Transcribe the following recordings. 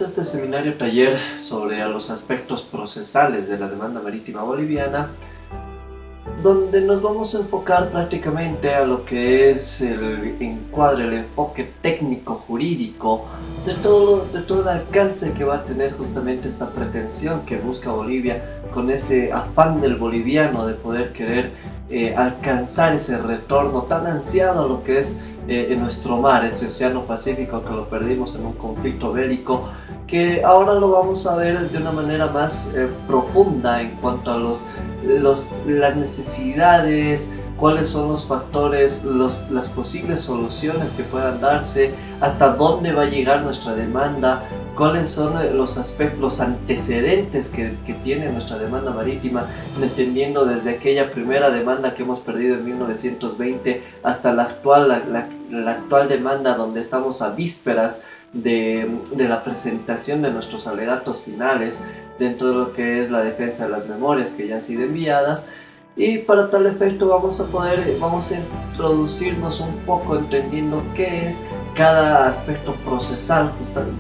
bienvenidos a este seminario taller sobre los aspectos procesales de la demanda marítima boliviana, donde nos vamos a enfocar prácticamente a lo que es el encuadre, el enfoque técnico-jurídico de todo el alcance que va a tener justamente esta pretensión que busca Bolivia, con ese afán del boliviano de poder querer alcanzar ese retorno tan ansiado a lo que es en nuestro mar, ese océano Pacífico que lo perdimos en un conflicto bélico, que ahora lo vamos a ver de una manera más profunda en cuanto a las necesidades, cuáles son los factores, las posibles soluciones que puedan darse, hasta dónde va a llegar nuestra demanda, cuáles son los aspectos, los antecedentes que tiene nuestra demanda marítima, entendiendo desde aquella primera demanda que hemos perdido en 1920 hasta la actual demanda, donde estamos a vísperas de la presentación de nuestros alegatos finales dentro de lo que es la defensa de las memorias que ya han sido enviadas. Y para tal efecto vamos a introducirnos un poco entendiendo qué es cada aspecto procesal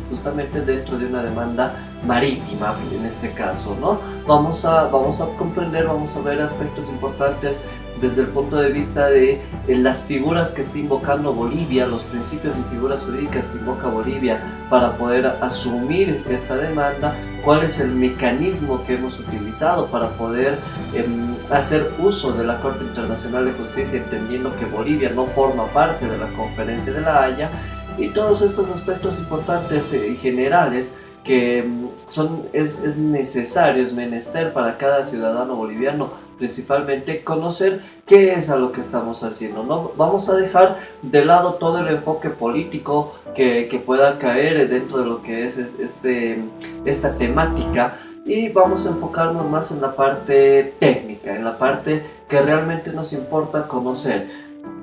justamente dentro de una demanda marítima en este caso, ¿no? Vamos a comprender, vamos a ver aspectos importantes desde el punto de vista de las figuras que está invocando Bolivia, los principios y figuras jurídicas que invoca Bolivia para poder asumir esta demanda, cuál es el mecanismo que hemos utilizado para poder hacer uso de la Corte Internacional de Justicia, entendiendo que Bolivia no forma parte de la Conferencia de la Haya, y todos estos aspectos importantes y generales que es necesario, es menester para cada ciudadano boliviano principalmente conocer qué es a lo que estamos haciendo, ¿no? Vamos a dejar de lado todo el enfoque político que pueda caer dentro de lo que es esta temática, y vamos a enfocarnos más en la parte técnica, en la parte que realmente nos importa conocer.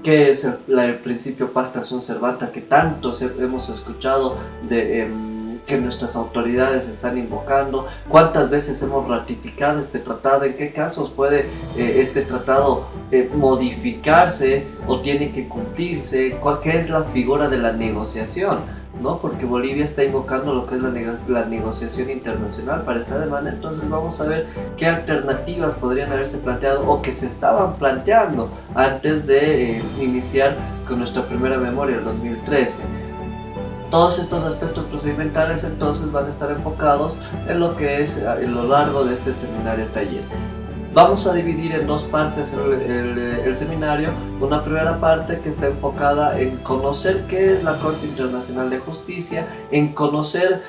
¿Qué es el principio pacta sunt servanda que tanto hemos escuchado que nuestras autoridades están invocando? ¿Cuántas veces hemos ratificado este tratado? ¿En qué casos puede este tratado modificarse o tiene que cumplirse? ¿Qué es la figura de la negociación? ¿No? Porque Bolivia está invocando lo que es la negociación internacional para esta demanda. Entonces vamos a ver qué alternativas podrían haberse planteado o que se estaban planteando antes de iniciar con nuestra primera memoria, el 2013. Todos estos aspectos procedimentales entonces van a estar enfocados en lo que es a lo largo de este seminario taller. Vamos a dividir en dos partes el seminario. Una primera parte que está enfocada en conocer qué es la Corte Internacional de Justicia, en conocer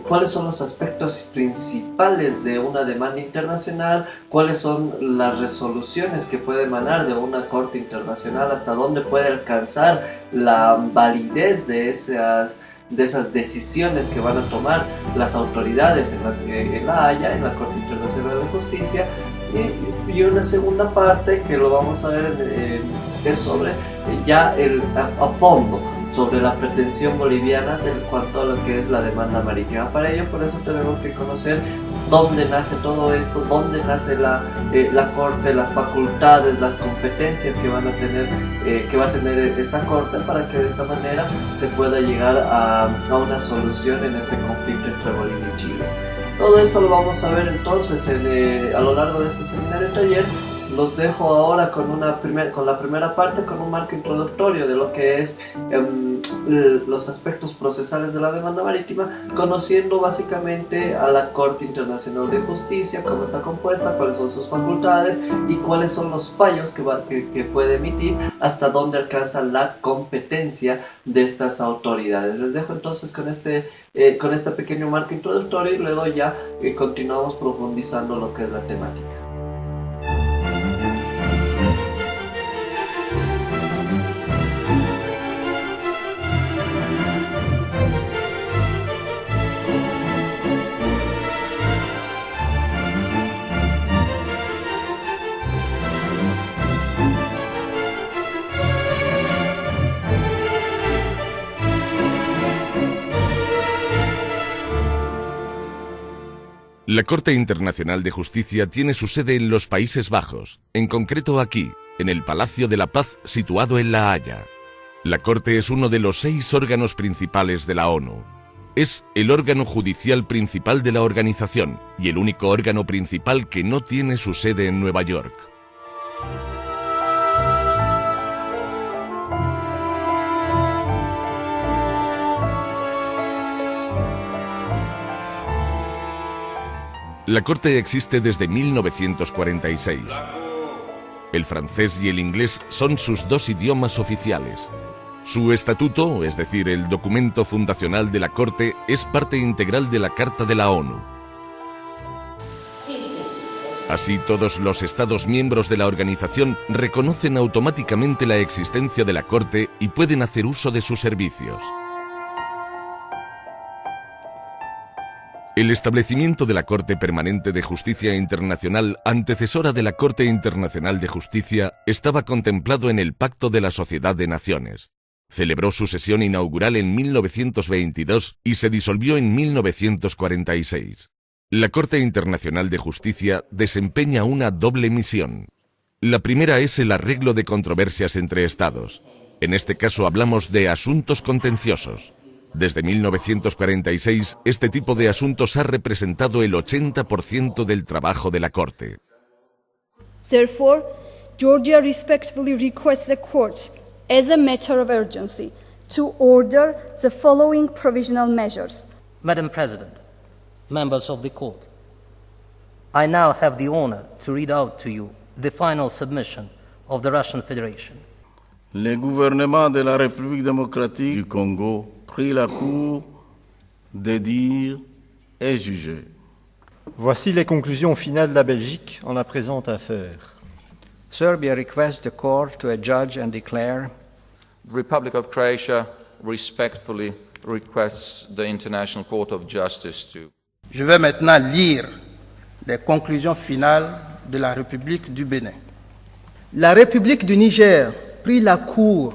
cuáles son los aspectos principales de una demanda internacional, cuáles son las resoluciones que puede emanar de una Corte Internacional, hasta dónde puede alcanzar la validez de esas decisiones que van a tomar las autoridades en la Haya, en la Corte Internacional de Justicia. Y una segunda parte que lo vamos a ver es sobre ya a fondo sobre la pretensión boliviana en cuanto a lo que es la demanda marítima. Para ello, por eso tenemos que conocer dónde nace todo esto, dónde nace la Corte, las facultades, las competencias que va a tener esta Corte, para que de esta manera se pueda llegar a una solución en este conflicto entre Bolivia y Chile. Todo esto lo vamos a ver entonces a lo largo de este seminario taller. Los dejo ahora con la primera parte, con un marco introductorio de lo que es los aspectos procesales de la demanda marítima, conociendo básicamente a la Corte Internacional de Justicia, cómo está compuesta, cuáles son sus facultades y cuáles son los fallos que puede emitir, hasta dónde alcanza la competencia de estas autoridades. Les dejo entonces con este pequeño marco introductorio, y luego ya continuamos profundizando lo que es la temática. La Corte Internacional de Justicia tiene su sede en los Países Bajos, en concreto aquí, en el Palacio de la Paz situado en La Haya. La Corte es uno de los 6 órganos principales de la ONU. Es el órgano judicial principal de la organización y el único órgano principal que no tiene su sede en Nueva York. La Corte existe desde 1946. El francés y el inglés son sus dos idiomas oficiales. Su estatuto, es decir, el documento fundacional de la Corte, es parte integral de la Carta de la ONU. Así, todos los Estados miembros de la organización reconocen automáticamente la existencia de la Corte y pueden hacer uso de sus servicios. El establecimiento de la Corte Permanente de Justicia Internacional, antecesora de la Corte Internacional de Justicia, estaba contemplado en el Pacto de la Sociedad de Naciones. Celebró su sesión inaugural en 1922 y se disolvió en 1946. La Corte Internacional de Justicia desempeña una doble misión. La primera es el arreglo de controversias entre Estados. En este caso hablamos de asuntos contenciosos. Desde 1946, este tipo de asuntos ha representado el 80% del trabajo de la Corte. Therefore, Georgia respectfully requests the courts, as a matter of urgency, to order the following provisional measures. Madam President, members of the court, I now have the honor to read out to you the final submission of the Russian Federation. Le gouvernement de la République démocratique du Congo prie la Cour de dire et juger. Voici les conclusions finales de la Belgique en la présente affaire. Serbia requests the court to adjudge and declare. The Republic of Croatia respectfully requests the International Court of Justice to. Je vais maintenant lire les conclusions finales de la République du Bénin. La République du Niger prie la Cour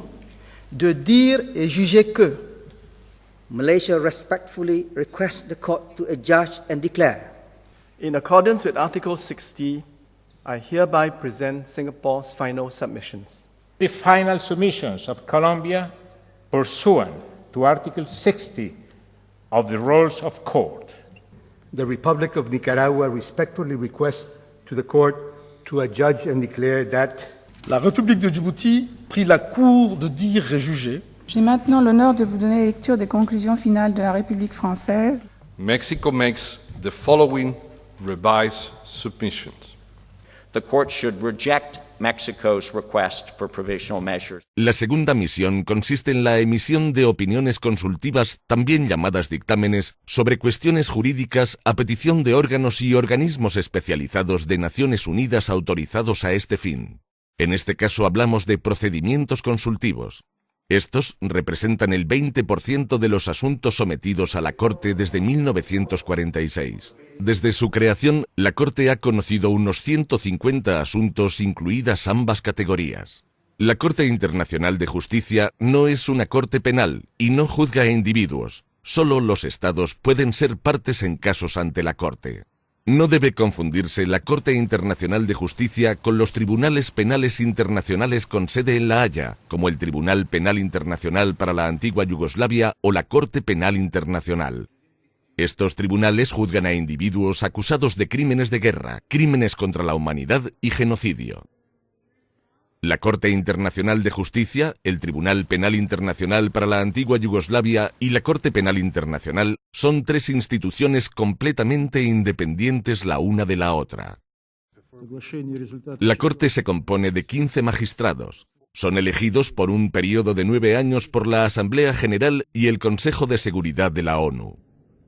de dire et juger que Malaysia respectfully requests the court to adjudge and declare. In accordance with Article 60, I hereby present Singapore's final submissions. The final submissions of Colombia pursuant to Article 60 of the Rules of Court. The Republic of Nicaragua respectfully requests to the court to adjudge and declare that la République de Djibouti prie la Cour de dire et juger. J'ai maintenant l'honneur de vous donner lecture des conclusions finales de la République française. Mexico makes the following revised submissions. The court should reject Mexico's request for provisional measures. La segunda misión consiste en la emisión de opiniones consultivas, también llamadas dictámenes, sobre cuestiones jurídicas a petición de órganos y organismos especializados de Naciones Unidas autorizados a este fin. En este caso hablamos de procedimientos consultivos. Estos representan el 20% de los asuntos sometidos a la Corte desde 1946. Desde su creación, la Corte ha conocido unos 150 asuntos, incluidas ambas categorías. La Corte Internacional de Justicia no es una corte penal y no juzga a individuos. Solo los Estados pueden ser partes en casos ante la Corte. No debe confundirse la Corte Internacional de Justicia con los tribunales penales internacionales con sede en La Haya, como el Tribunal Penal Internacional para la antigua Yugoslavia o la Corte Penal Internacional. Estos tribunales juzgan a individuos acusados de crímenes de guerra, crímenes contra la humanidad y genocidio. La Corte Internacional de Justicia, el Tribunal Penal Internacional para la antigua Yugoslavia y la Corte Penal Internacional son tres instituciones completamente independientes la una de la otra. La Corte se compone de 15 magistrados. Son elegidos por un periodo de 9 años por la Asamblea General y el Consejo de Seguridad de la ONU.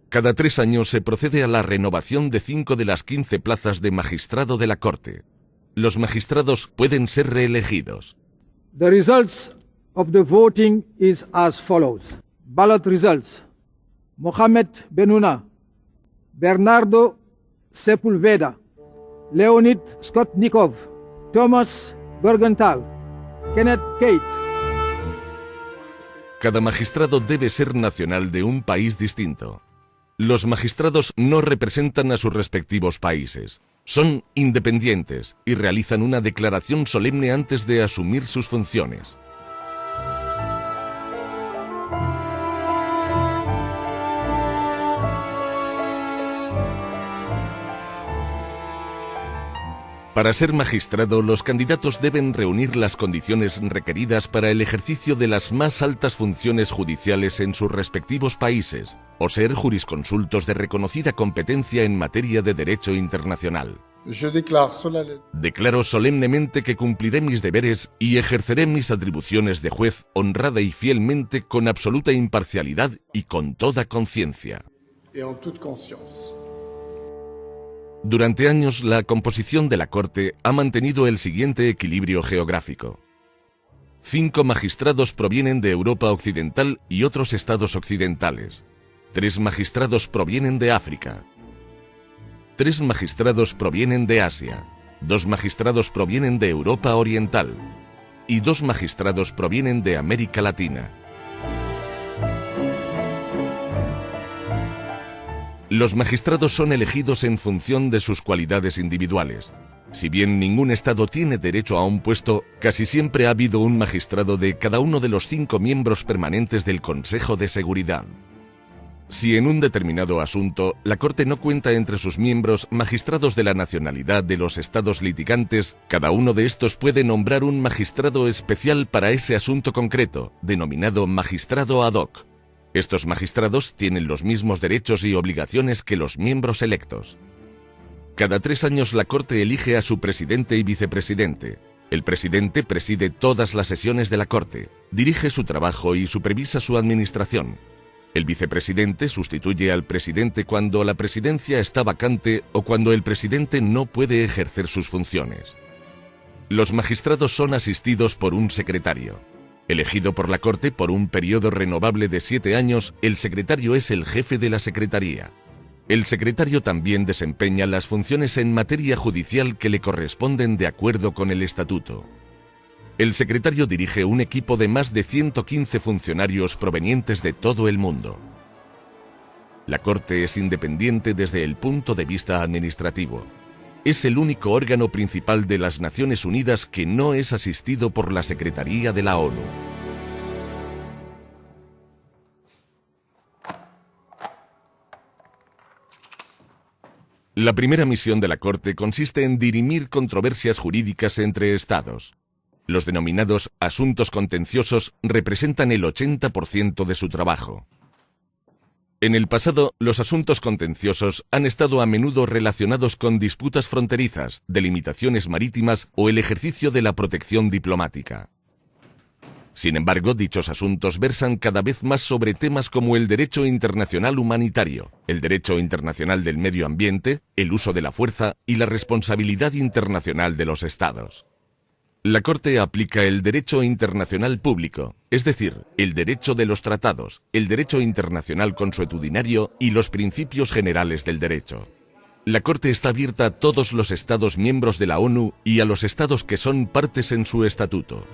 Cada 3 años se procede a la renovación de 5 de las 15 plazas de magistrado de la Corte. Los magistrados pueden ser reelegidos. The results of the voting is as follows. Ballot results. Mohamed Benuna, Bernardo Sepulveda, Leonid Skotnikov, Thomas Bergenthal, Kenneth Kate. Cada magistrado debe ser nacional de un país distinto. Los magistrados no representan a sus respectivos países. Son independientes y realizan una declaración solemne antes de asumir sus funciones. Para ser magistrado, los candidatos deben reunir las condiciones requeridas para el ejercicio de las más altas funciones judiciales en sus respectivos países, o ser jurisconsultos de reconocida competencia en materia de derecho internacional. Declaro solemnemente que cumpliré mis deberes y ejerceré mis atribuciones de juez honrada y fielmente, con absoluta imparcialidad y con toda conciencia. Durante años, la composición de la Corte ha mantenido el siguiente equilibrio geográfico. 5 magistrados provienen de Europa Occidental y otros estados occidentales. 3 magistrados provienen de África. 3 magistrados provienen de Asia. 2 magistrados provienen de Europa Oriental. Y 2 magistrados provienen de América Latina. Los magistrados son elegidos en función de sus cualidades individuales. Si bien ningún estado tiene derecho a un puesto, casi siempre ha habido un magistrado de cada uno de los 5 miembros permanentes del Consejo de Seguridad. Si en un determinado asunto la Corte no cuenta entre sus miembros magistrados de la nacionalidad de los estados litigantes, cada uno de estos puede nombrar un magistrado especial para ese asunto concreto, denominado magistrado ad hoc. Estos magistrados tienen los mismos derechos y obligaciones que los miembros electos. Cada 3 años la Corte elige a su presidente y vicepresidente. El presidente preside todas las sesiones de la Corte, dirige su trabajo y supervisa su administración. El vicepresidente sustituye al presidente cuando la presidencia está vacante o cuando el presidente no puede ejercer sus funciones. Los magistrados son asistidos por un secretario. Elegido por la Corte por un periodo renovable de 7 años, el secretario es el jefe de la Secretaría. El secretario también desempeña las funciones en materia judicial que le corresponden de acuerdo con el estatuto. El secretario dirige un equipo de más de 115 funcionarios provenientes de todo el mundo. La Corte es independiente desde el punto de vista administrativo. Es el único órgano principal de las Naciones Unidas que no es asistido por la Secretaría de la ONU. La primera misión de la Corte consiste en dirimir controversias jurídicas entre Estados. Los denominados asuntos contenciosos representan el 80% de su trabajo. En el pasado, los asuntos contenciosos han estado a menudo relacionados con disputas fronterizas, delimitaciones marítimas o el ejercicio de la protección diplomática. Sin embargo, dichos asuntos versan cada vez más sobre temas como el derecho internacional humanitario, el derecho internacional del medio ambiente, el uso de la fuerza y la responsabilidad internacional de los Estados. La Corte aplica el derecho internacional público, es decir, el derecho de los tratados, el derecho internacional consuetudinario y los principios generales del derecho. La Corte está abierta a todos los Estados miembros de la ONU y a los Estados que son partes en su estatuto.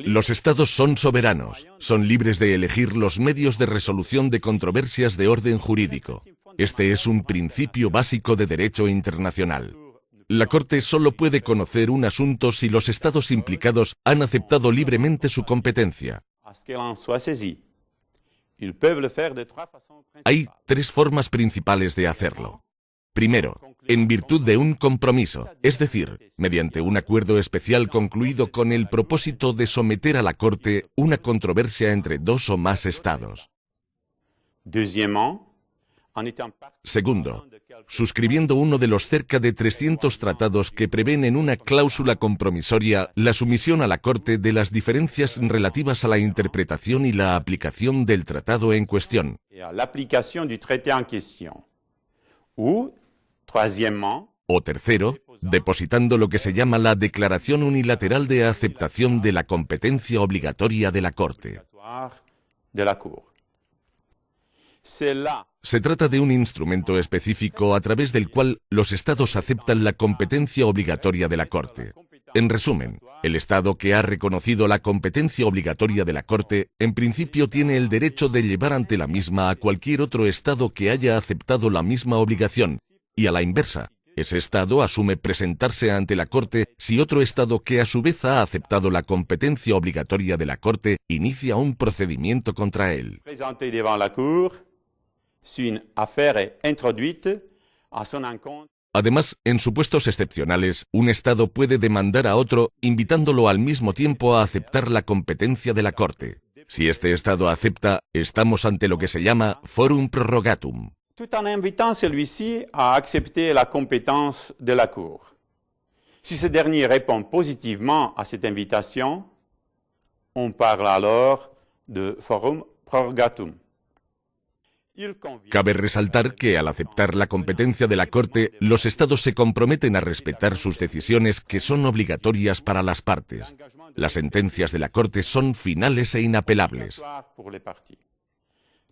Los Estados son soberanos, son libres de elegir los medios de resolución de controversias de orden jurídico. Este es un principio básico de derecho internacional. La Corte solo puede conocer un asunto si los Estados implicados han aceptado libremente su competencia. Hay 3 formas principales de hacerlo. Primero, en virtud de un compromiso, es decir, mediante un acuerdo especial concluido con el propósito de someter a la Corte una controversia entre 2 o más Estados. Segundo, suscribiendo uno de los cerca de 300 tratados que prevén en una cláusula compromisoria la sumisión a la Corte de las diferencias relativas a la interpretación y la aplicación del tratado en cuestión. O tercero, depositando lo que se llama la Declaración Unilateral de Aceptación de la Competencia Obligatoria de la Corte. Se trata de un instrumento específico a través del cual los Estados aceptan la competencia obligatoria de la Corte. En resumen, el Estado que ha reconocido la competencia obligatoria de la Corte, en principio tiene el derecho de llevar ante la misma a cualquier otro Estado que haya aceptado la misma obligación, y a la inversa, ese Estado asume presentarse ante la Corte si otro Estado que a su vez ha aceptado la competencia obligatoria de la Corte inicia un procedimiento contra él. si une affaire est introduite à son encontre. Además, en supuestos excepcionales, un Estado puede demandar a otro invitándolo al mismo tiempo a aceptar la competencia de la Corte. Si este Estado acepta, estamos ante lo que se llama forum prorogatum. Tout en invitant celui-ci à accepter la compétence de la Cour. Si ce dernier répond positivement à cette invitation, on parle alors de forum prorogatum. Cabe resaltar que al aceptar la competencia de la Corte, los Estados se comprometen a respetar sus decisiones que son obligatorias para las partes. Las sentencias de la Corte son finales e inapelables.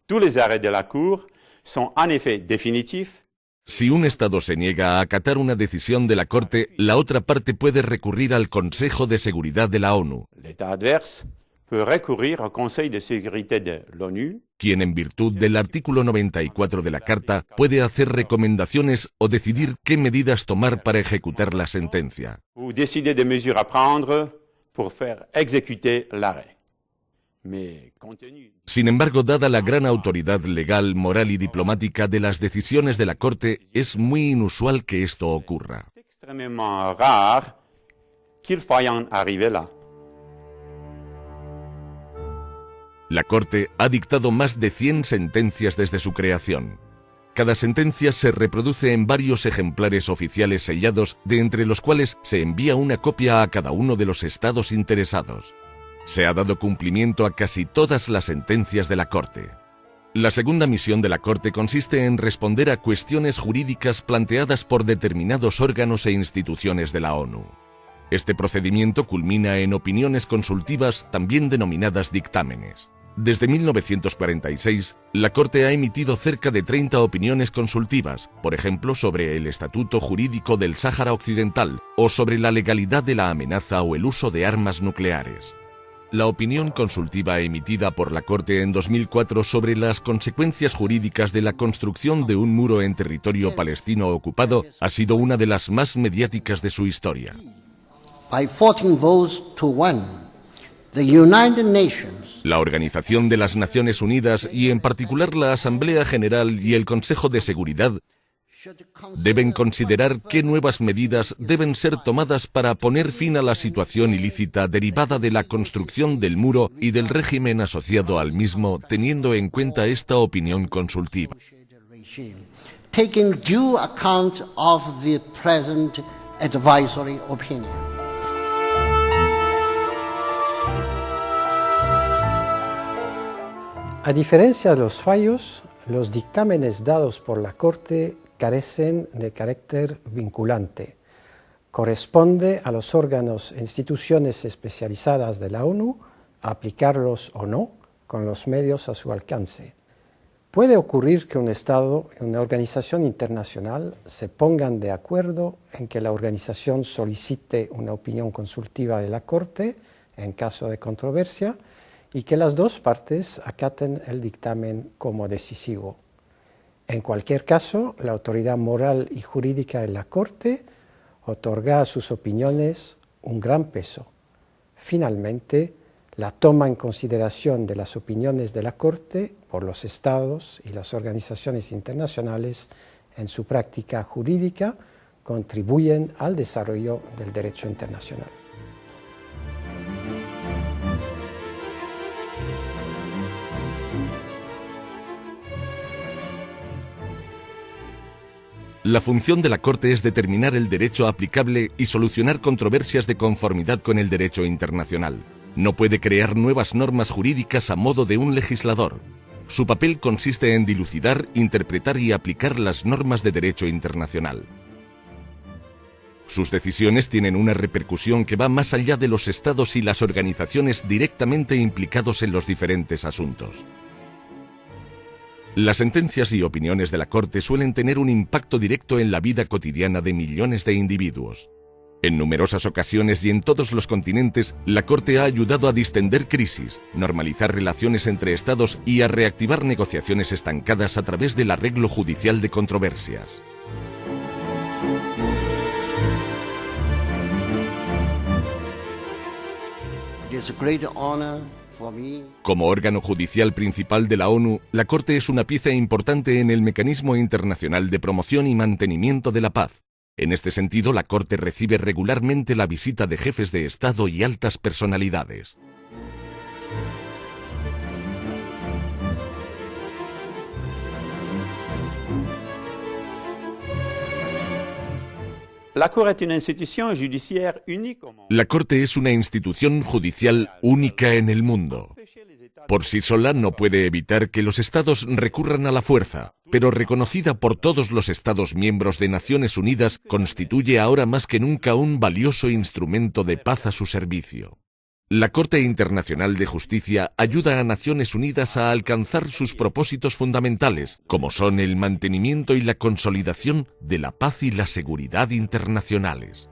Tous les arrêts de la Cour sont en effet définitifs. Si un Estado se niega a acatar una decisión de la Corte, la otra parte puede recurrir al Consejo de Seguridad de la ONU. L'État adverse peut recourir au Conseil de sécurité de l'ONU, quien en virtud del artículo 94 de la Carta puede hacer recomendaciones o decidir qué medidas tomar para ejecutar la sentencia. ou décider de mesures à prendre pour faire exécuter l'arrêt. Mais compte tenu Sin embargo, dada la gran autoridad legal, moral y diplomática de las decisiones de la Corte, es muy inusual que esto ocurra. extrêmement rare qu'il faille en arriver là. La Corte ha dictado más de 100 sentencias desde su creación. Cada sentencia se reproduce en varios ejemplares oficiales sellados, de entre los cuales se envía una copia a cada uno de los estados interesados. Se ha dado cumplimiento a casi todas las sentencias de la Corte. La segunda misión de la Corte consiste en responder a cuestiones jurídicas planteadas por determinados órganos e instituciones de la ONU. Este procedimiento culmina en opiniones consultivas, también denominadas dictámenes. Desde 1946, la Corte ha emitido cerca de 30 opiniones consultivas, por ejemplo, sobre el estatuto jurídico del Sáhara Occidental o sobre la legalidad de la amenaza o el uso de armas nucleares. La opinión consultiva emitida por la Corte en 2004 sobre las consecuencias jurídicas de la construcción de un muro en territorio palestino ocupado ha sido una de las más mediáticas de su historia. By 14 votes to 1, the United Nations, la Organización de las Naciones Unidas y en particular la Asamblea General y el Consejo de Seguridad deben considerar qué nuevas medidas deben ser tomadas para poner fin a la situación ilícita derivada de la construcción del muro y del régimen asociado al mismo, teniendo en cuenta esta opinión consultiva. taking due account of the present advisory opinion. A diferencia de los fallos, los dictámenes dados por la Corte carecen de carácter vinculante. Corresponde a los órganos e instituciones especializadas de la ONU aplicarlos o no con los medios a su alcance. Puede ocurrir que un Estado y una organización internacional se pongan de acuerdo en que la organización solicite una opinión consultiva de la Corte en caso de controversia y que las dos partes acaten el dictamen como decisivo. En cualquier caso, la autoridad moral y jurídica de la Corte otorga a sus opiniones un gran peso. Finalmente, la toma en consideración de las opiniones de la Corte por los Estados y las organizaciones internacionales en su práctica jurídica contribuyen al desarrollo del derecho internacional. La función de la Corte es determinar el derecho aplicable y solucionar controversias de conformidad con el derecho internacional. No puede crear nuevas normas jurídicas a modo de un legislador. Su papel consiste en dilucidar, interpretar y aplicar las normas de derecho internacional. Sus decisiones tienen una repercusión que va más allá de los estados y las organizaciones directamente implicados en los diferentes asuntos. Las sentencias y opiniones de la Corte suelen tener un impacto directo en la vida cotidiana de millones de individuos. En numerosas ocasiones y en todos los continentes, la Corte ha ayudado a distender crisis, normalizar relaciones entre estados y a reactivar negociaciones estancadas a través del arreglo judicial de controversias. It is a great honor Como órgano judicial principal de la ONU, la Corte es una pieza importante en el mecanismo internacional de promoción y mantenimiento de la paz. En este sentido, la Corte recibe regularmente la visita de jefes de Estado y altas personalidades. La Corte es una institución judiciaire única. La Corte es una institución judicial única en el mundo. Por sí sola no puede evitar que los Estados recurran a la fuerza, pero reconocida por todos los Estados miembros de Naciones Unidas, constituye ahora más que nunca un valioso instrumento de paz a su servicio. La Corte Internacional de Justicia ayuda a Naciones Unidas a alcanzar sus propósitos fundamentales, como son el mantenimiento y la consolidación de la paz y la seguridad internacionales.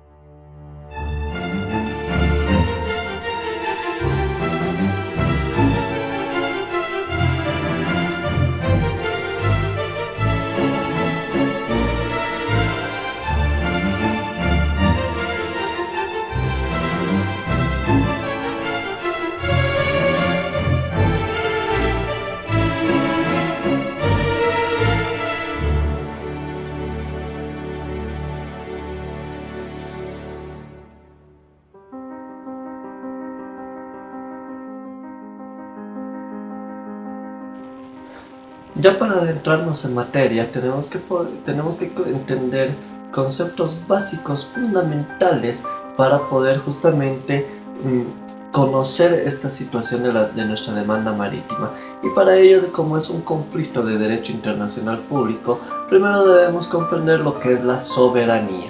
Ya para adentrarnos en materia, tenemos que entender conceptos básicos fundamentales para poder justamente conocer esta situación de nuestra demanda marítima. Y para ello, como es un conflicto de derecho internacional público, primero debemos comprender lo que es la soberanía.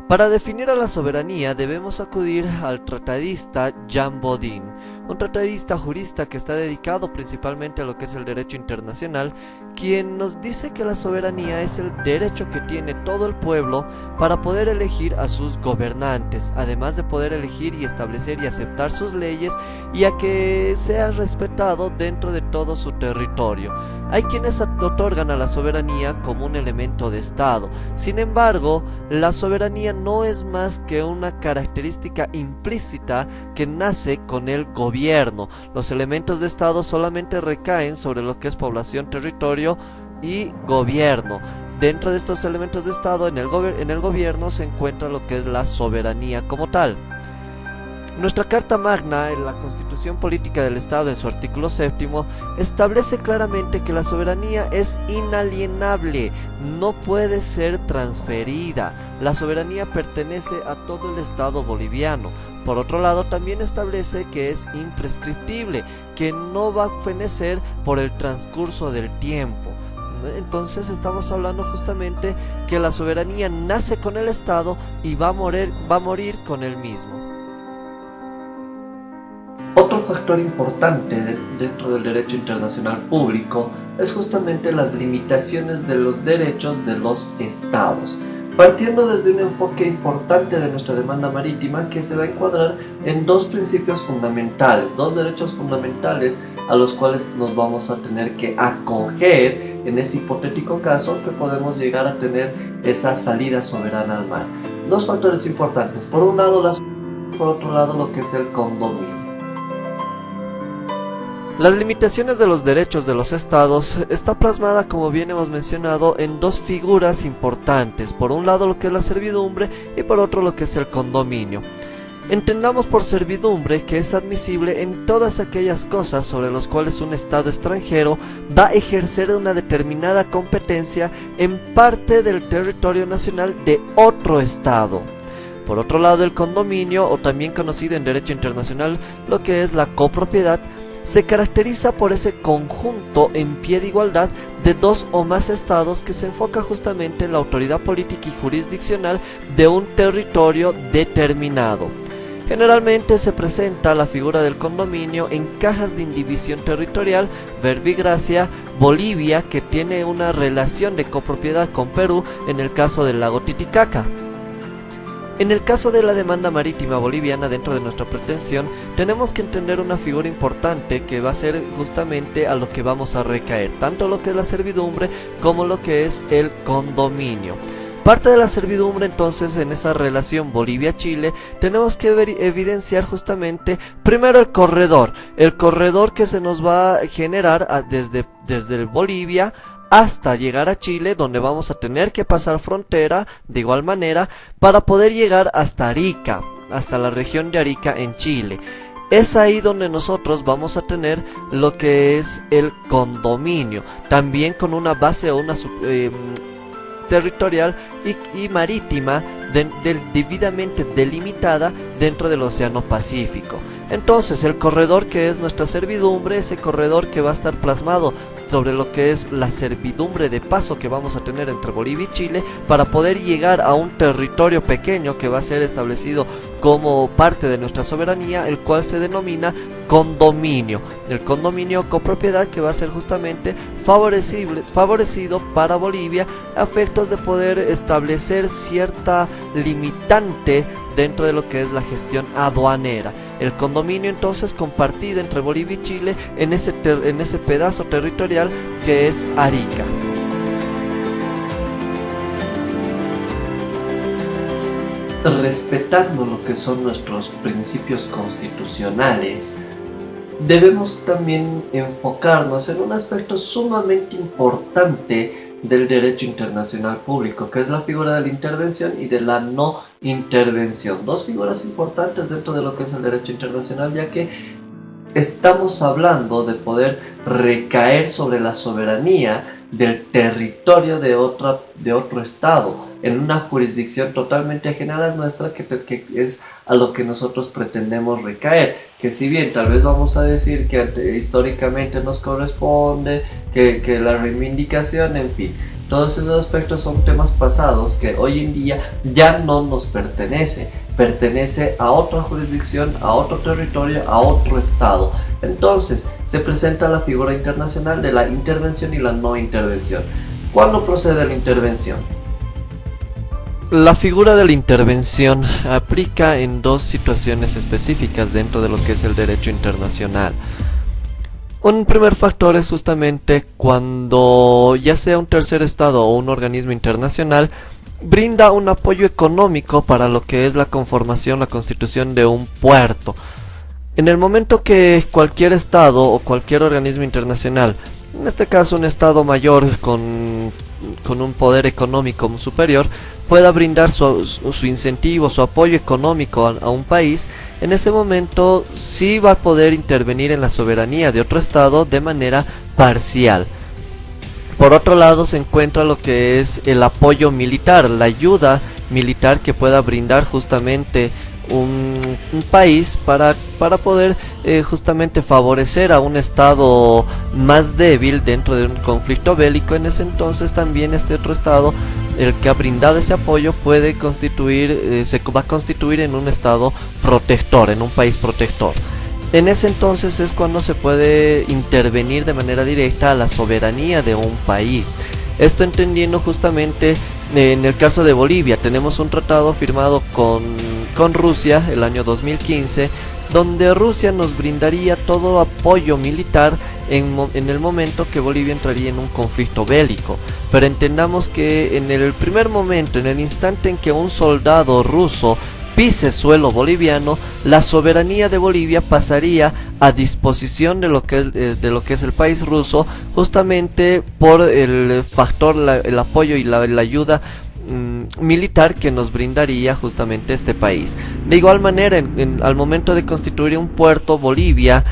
Para definir a la soberanía debemos acudir al tratadista Jean Bodin, un tratadista jurista que está dedicado principalmente a lo que es el derecho internacional, quien nos dice que la soberanía es el derecho que tiene todo el pueblo para poder elegir a sus gobernantes, además de poder elegir y establecer y aceptar sus leyes y a que sea respetado dentro de todo su territorio. Hay quienes otorgan a la soberanía como un elemento de Estado. Sin embargo, la soberanía no es más que una característica implícita que nace con el gobierno. Los elementos de Estado solamente recaen sobre lo que es población, territorio y gobierno. Dentro de estos elementos de Estado, en el gobierno se encuentra lo que es la soberanía como tal. Nuestra Carta Magna, en la Constitución Política del Estado, en su artículo 7, establece claramente que la soberanía es inalienable, no puede ser transferida. La soberanía pertenece a todo el Estado boliviano. Por otro lado, también establece que es imprescriptible, que no va a fenecer por el transcurso del tiempo. Entonces estamos hablando justamente que la soberanía nace con el Estado y va a morir con él mismo. Otro factor importante dentro del derecho internacional público es justamente las limitaciones de los derechos de los estados, partiendo desde un enfoque importante de nuestra demanda marítima que se va a encuadrar en dos principios fundamentales, dos derechos fundamentales a los cuales nos vamos a tener que acoger en ese hipotético caso que podemos llegar a tener esa salida soberana al mar. Dos factores importantes, por un lado la soberanía, por otro lado lo que es el condominio. Las limitaciones de los derechos de los estados está plasmada, como bien hemos mencionado, en dos figuras importantes. Por un lado lo que es la servidumbre y por otro lo que es el condominio. Entendamos por servidumbre que es admisible en todas aquellas cosas sobre las cuales un estado extranjero va a ejercer una determinada competencia en parte del territorio nacional de otro estado. Por otro lado, el condominio, o también conocido en derecho internacional lo que es la copropiedad, se caracteriza por ese conjunto en pie de igualdad de dos o más estados que se enfoca justamente en la autoridad política y jurisdiccional de un territorio determinado. Generalmente se presenta la figura del condominio en cajas de indivisión territorial, verbigracia, Bolivia, que tiene una relación de copropiedad con Perú en el caso del lago Titicaca. En el caso de la demanda marítima boliviana, dentro de nuestra pretensión, tenemos que entender una figura importante que va a ser justamente a lo que vamos a recaer, tanto lo que es la servidumbre como lo que es el condominio. parte de la servidumbre, entonces, en esa relación Bolivia-Chile, tenemos que evidenciar justamente primero el corredor que se nos va a generar desde Bolivia hasta llegar a Chile, donde vamos a tener que pasar frontera de igual manera para poder llegar hasta Arica, hasta la región de Arica en Chile. Es ahí donde nosotros vamos a tener lo que es el condominio, también con una base o una territorial y marítima debidamente delimitada dentro del Océano Pacífico. Entonces el corredor que es nuestra servidumbre, ese corredor que va a estar plasmado sobre lo que es la servidumbre de paso que vamos a tener entre Bolivia y Chile para poder llegar a un territorio pequeño que va a ser establecido como parte de nuestra soberanía, el cual se denomina condominio. El condominio copropiedad que va a ser justamente favorecido para Bolivia a efectos de poder establecer cierta limitante dentro de lo que es la gestión aduanera. El condominio entonces compartido entre Bolivia y Chile en ese pedazo territorial que es Arica. Respetando lo que son nuestros principios constitucionales, debemos también enfocarnos en un aspecto sumamente importante del derecho internacional público, que es la figura de la intervención y de la no intervención. Dos figuras importantes dentro de lo que es el derecho internacional, ya que estamos hablando de poder recaer sobre la soberanía del territorio de otro estado, en una jurisdicción totalmente ajena a la nuestra, que es a lo que nosotros pretendemos recaer. Que si bien tal vez vamos a decir que históricamente nos corresponde, que la reivindicación, en fin, todos esos aspectos son temas pasados que hoy en día ya no nos pertenece a otra jurisdicción, a otro territorio, a otro estado. Entonces se presenta la figura internacional de la intervención y la no intervención. ¿Cuándo procede la intervención? La figura de la intervención aplica en dos situaciones específicas dentro de lo que es el derecho internacional. Un primer factor es justamente cuando ya sea un tercer estado o un organismo internacional brinda un apoyo económico para lo que es la conformación, la constitución de un puerto. En el momento que cualquier estado o cualquier organismo internacional, en este caso un estado mayor con un poder económico superior, pueda brindar su incentivo, su apoyo económico a un país, en ese momento sí va a poder intervenir en la soberanía de otro estado de manera parcial. Por otro lado se encuentra lo que es el apoyo militar, la ayuda militar que pueda brindar justamente un país para poder justamente favorecer a un estado más débil dentro de un conflicto bélico. En ese entonces también este otro estado, el que ha brindado ese apoyo, puede constituir, se va a constituir en un estado protector, en un país protector. En ese entonces es cuando se puede intervenir de manera directa a la soberanía de un país. Esto entendiendo justamente en el caso de Bolivia, tenemos un tratado firmado con Rusia el año 2015, donde Rusia nos brindaría todo apoyo militar en el momento que Bolivia entraría en un conflicto bélico. Pero entendamos que en el primer momento, en el instante en que un soldado ruso pise suelo boliviano, la soberanía de Bolivia pasaría a disposición de lo que es el país ruso, justamente por el factor, el apoyo y la ayuda militar que nos brindaría justamente este país. De igual manera, al momento de constituir un puerto, Bolivia,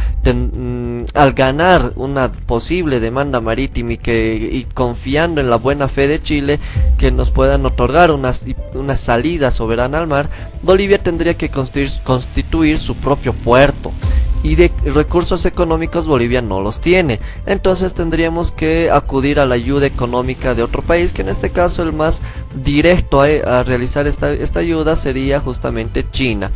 al ganar una posible demanda marítima y confiando en la buena fe de Chile que nos puedan otorgar una salida soberana al mar, Bolivia tendría que constituir su propio puerto. Y de recursos económicos Bolivia no los tiene, entonces tendríamos que acudir a la ayuda económica de otro país, que en este caso el más directo a realizar esta ayuda sería justamente China.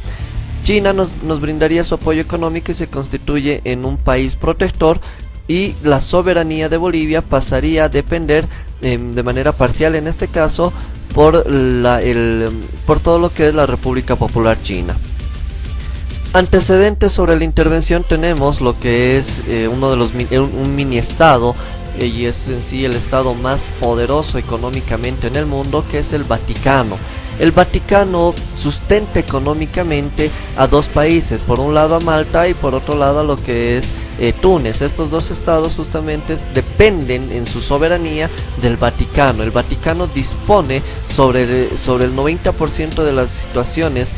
China nos brindaría su apoyo económico y se constituye en un país protector, y la soberanía de Bolivia pasaría a depender de manera parcial, en este caso, por todo lo que es la República Popular China. Antecedentes sobre la intervención tenemos lo que es un mini estado y es en sí el estado más poderoso económicamente en el mundo, que es el Vaticano. El Vaticano sustenta económicamente a dos países, por un lado a Malta y por otro lado a lo que es Túnez. Estos dos estados justamente dependen en su soberanía del Vaticano. El Vaticano dispone sobre el 90% de las situaciones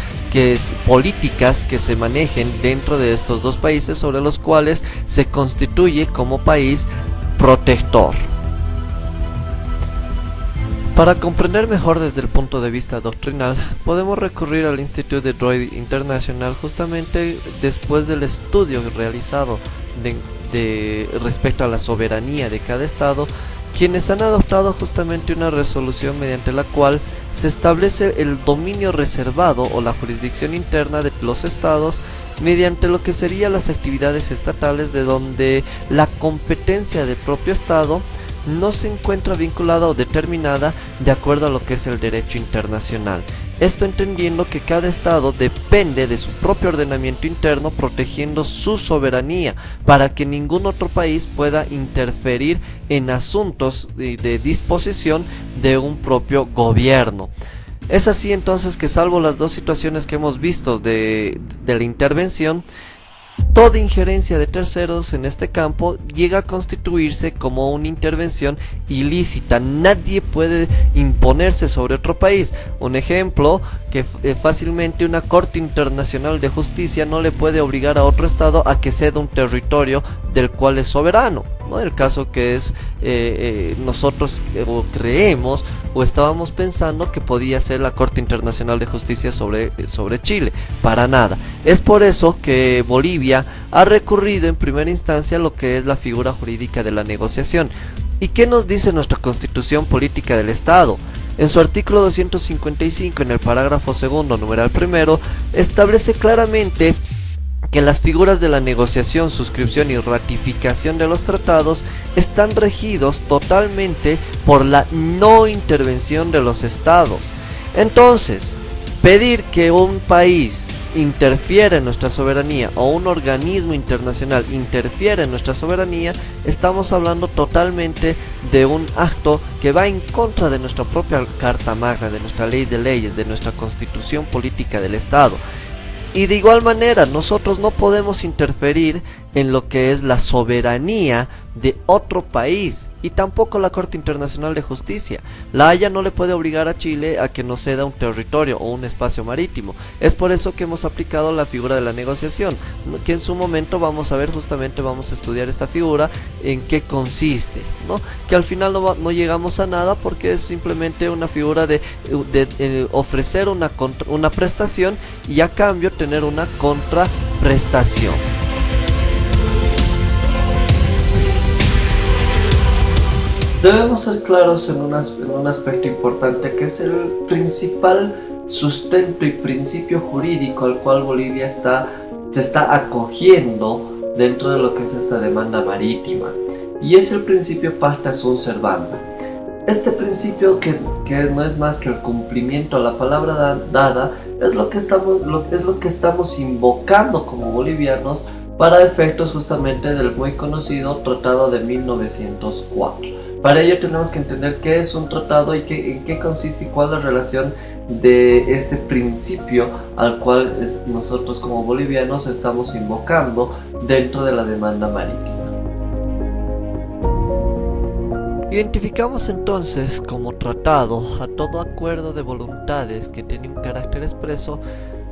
políticas que se manejen dentro de estos dos países, sobre los cuales se constituye como país protector. Para comprender mejor desde el punto de vista doctrinal, podemos recurrir al Instituto de Droit International justamente después del estudio realizado respecto a la soberanía de cada estado, quienes han adoptado justamente una resolución mediante la cual se establece el dominio reservado o la jurisdicción interna de los estados mediante lo que serían las actividades estatales, de donde la competencia del propio estado no se encuentra vinculada o determinada de acuerdo a lo que es el derecho internacional. Esto entendiendo que cada estado depende de su propio ordenamiento interno, protegiendo su soberanía para que ningún otro país pueda interferir en asuntos de disposición de un propio gobierno. Es así entonces que, salvo las dos situaciones que hemos visto de la intervención, toda injerencia de terceros en este campo llega a constituirse como una intervención ilícita. Nadie puede imponerse sobre otro país. Un ejemplo, que fácilmente una Corte Internacional de Justicia no le puede obligar a otro estado a que ceda un territorio del cual es soberano, ¿no? El caso que es nosotros creemos o estábamos pensando que podía ser la Corte Internacional de Justicia sobre Chile. Para nada. Es por eso que Bolivia ha recurrido en primera instancia a lo que es la figura jurídica de la negociación. ¿Y qué nos dice nuestra Constitución Política del Estado? En su artículo 255, en el parágrafo segundo, numeral primero, establece claramente que las figuras de la negociación, suscripción y ratificación de los tratados están regidos totalmente por la no intervención de los estados. Entonces, pedir que un país interfiera en nuestra soberanía o un organismo internacional interfiera en nuestra soberanía, estamos hablando totalmente de un acto que va en contra de nuestra propia Carta Magna, de nuestra ley de leyes, de nuestra Constitución Política del Estado. Y de igual manera, nosotros no podemos interferir en lo que es la soberanía de otro país, y tampoco la Corte Internacional de Justicia. La Haya no le puede obligar a Chile a que nos ceda un territorio o un espacio marítimo. Es por eso que hemos aplicado la figura de la negociación, que en su momento vamos a ver, justamente vamos a estudiar esta figura, en qué consiste, ¿no? Que al final no llegamos a nada, porque es simplemente una figura de ofrecer una prestación y a cambio tener una contraprestación. Debemos ser claros en un aspecto importante, que es el principal sustento y principio jurídico al cual Bolivia se está acogiendo dentro de lo que es esta demanda marítima, y es el principio pacta sunt servanda. Este principio, que no es más que el cumplimiento a la palabra dada, es lo que estamos invocando como bolivianos para efectos justamente del muy conocido Tratado de 1904. Para ello tenemos que entender qué es un tratado y en qué consiste y cuál es la relación de este principio al cual nosotros como bolivianos estamos invocando dentro de la demanda marítima. Identificamos entonces como tratado a todo acuerdo de voluntades que tiene un carácter expreso,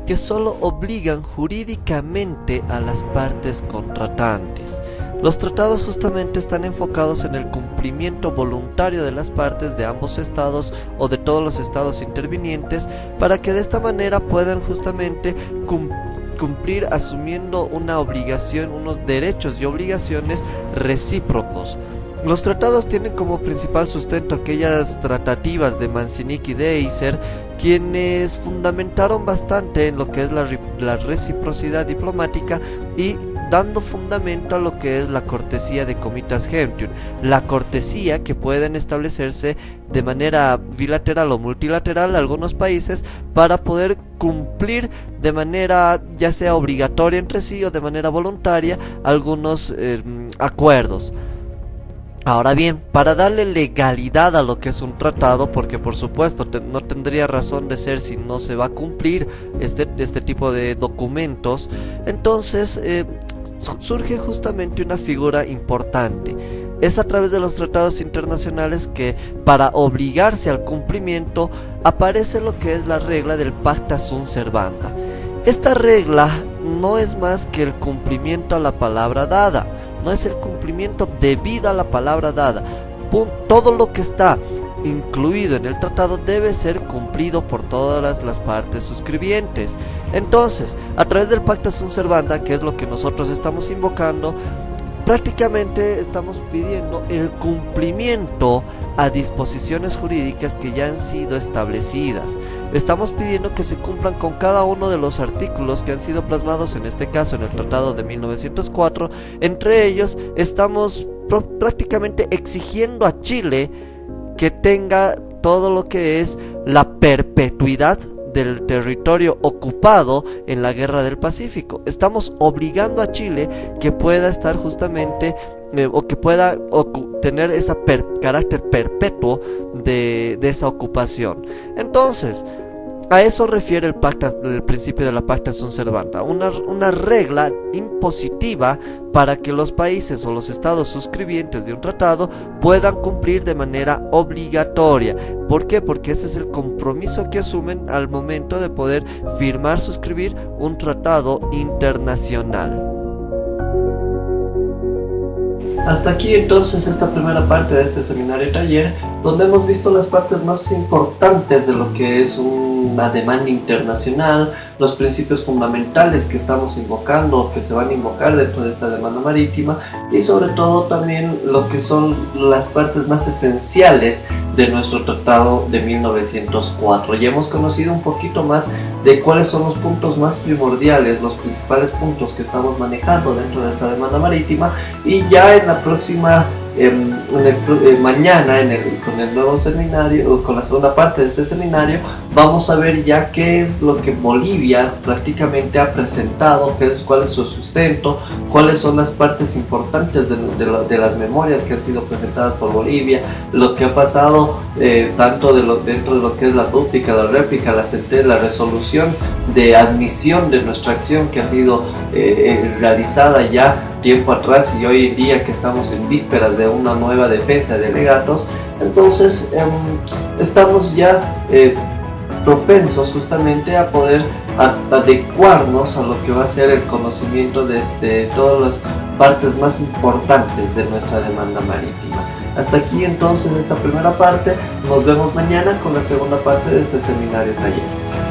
que solo obligan jurídicamente a las partes contratantes. Los tratados justamente están enfocados en el cumplimiento voluntario de las partes de ambos estados o de todos los estados intervinientes, para que de esta manera puedan justamente cumplir asumiendo una obligación, unos derechos y obligaciones recíprocos. Los tratados tienen como principal sustento aquellas tratativas de Manzinic y de Eiser, quienes fundamentaron bastante en lo que es la reciprocidad diplomática y dando fundamento a lo que es la cortesía de comitas gentium, la cortesía que pueden establecerse de manera bilateral o multilateral algunos países para poder cumplir de manera ya sea obligatoria entre sí o de manera voluntaria algunos acuerdos. Ahora bien, para darle legalidad a lo que es un tratado, porque por supuesto no tendría razón de ser si no se va a cumplir este tipo de documentos, entonces surge justamente una figura importante. Es a través de los tratados internacionales que, para obligarse al cumplimiento, aparece lo que es la regla del pacta sunt servanda. Esta regla no es más que el cumplimiento a la palabra dada, no es el cumplimiento debido a la palabra dada. Todo lo que está incluido en el tratado debe ser cumplido por todas las partes suscribientes. Entonces, a través del pacta sunt servanda, que es lo que nosotros estamos invocando, prácticamente estamos pidiendo el cumplimiento a disposiciones jurídicas que ya han sido establecidas. Estamos pidiendo que se cumplan con cada uno de los artículos que han sido plasmados, en este caso en el Tratado de 1904. Entre ellos estamos prácticamente exigiendo a Chile que tenga todo lo que es la perpetuidad del territorio ocupado en la Guerra del Pacífico. Estamos obligando a Chile que pueda estar justamente o que pueda tener ese carácter perpetuo de esa ocupación. Entonces, a eso refiere el principio de la pacta sunt servanda, una regla impositiva para que los países o los estados suscribientes de un tratado puedan cumplir de manera obligatoria. ¿Por qué? Porque ese es el compromiso que asumen al momento de poder suscribir un tratado internacional. Hasta aquí entonces esta primera parte de este seminario taller, donde hemos visto las partes más importantes de lo que es una demanda internacional, los principios fundamentales que estamos invocando, que se van a invocar dentro de esta demanda marítima, y sobre todo también lo que son las partes más esenciales de nuestro tratado de 1904. Ya hemos conocido un poquito más de cuáles son los puntos más primordiales, los principales puntos que estamos manejando dentro de esta demanda marítima, y ya en la próxima mañana con el nuevo seminario, con la segunda parte de este seminario, vamos a ver ya qué es lo que Bolivia prácticamente ha presentado, cuál es su sustento, cuáles son las partes importantes de las memorias que han sido presentadas por Bolivia, lo que ha pasado tanto dentro de lo que es la dúplica, la réplica, la resolución de admisión de nuestra acción que ha sido realizada ya tiempo atrás, y hoy en día que estamos en vísperas de una nueva defensa de alegatos. Entonces estamos ya propensos justamente a poder adecuarnos a lo que va a ser el conocimiento de todas las partes más importantes de nuestra demanda marítima. Hasta aquí entonces esta primera parte. Nos vemos mañana con la segunda parte de este seminario taller.